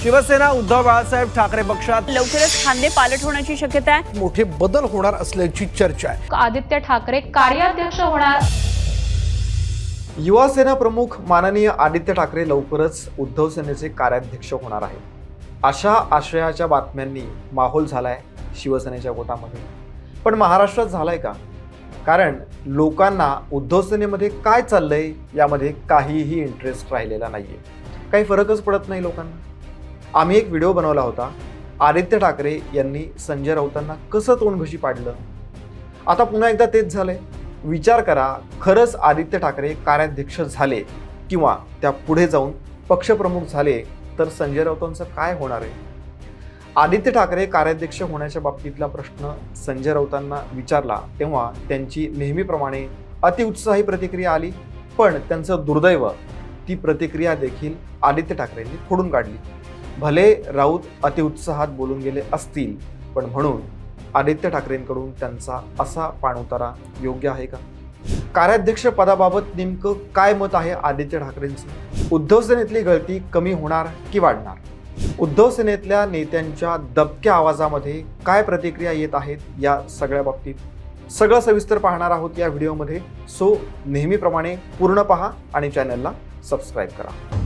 शिवसेना उद्धव बाळासाहेब ठाकरे पक्षात लवकरच खांदे पालट होण्याची शक्यता आहे। मोठे बदल होणार असल्याची चर्चा आहे। आदित्य ठाकरे कार्याध्यक्ष होणार। युवा सेना प्रमुख माननीय आदित्य ठाकरे लवकरच उद्धव सेनेचे कार्याध्यक्ष होणार आहे, अशा आशयाच्या बातम्यांनी माहोल झालाय शिवसेनेच्या गोटामध्ये। पण महाराष्ट्रात झालाय का? कारण लोकांना उद्धव सेनेमध्ये काय चाललंय यामध्ये काहीही इंटरेस्ट राहिलेला नाहीये, काही फरकच पडत नाही लोकांना। आम्ही एक व्हिडिओ बनवला होता, आदित्य ठाकरे यांनी संजय राऊतांना कसं तोंडघशी पाडलं। आता पुन्हा एकदा तेच झालंय। विचार करा, खरंच आदित्य ठाकरे कार्याध्यक्ष झाले किंवा त्या पुढे जाऊन पक्षप्रमुख झाले तर संजय राऊतांचं काय होणार आहे? आदित्य ठाकरे कार्याध्यक्ष होण्याच्या बाबतीतला प्रश्न संजय राऊतांना विचारला तेव्हा त्यांची नेहमीप्रमाणे अतिउत्साही प्रतिक्रिया आली, पण त्यांचं दुर्दैव ती प्रतिक्रिया देखील आदित्य ठाकरेंनी खोडून काढली। भले राऊत अतिउत्साहात बोलून गेले असतील, पण म्हणून आदित्य ठाकरेंकडून त्यांचा असा पाणउतारा योग्य आहे का? कार्याध्यक्ष पदाबाबत नेमकं काय मत आहे आदित्य ठाकरेंचं? उद्धव सेनेतली गळती कमी होणार की वाढणार? उद्धव सेनेतल्या नेत्यांच्या दबक्या आवाजामध्ये काय प्रतिक्रिया येत आहेत या सगळ्या बाबतीत सगळं सविस्तर पाहणार आहोत या व्हिडिओमध्ये। सो नेहमीप्रमाणे पूर्ण पहा आणि चॅनलला सबस्क्राईब करा।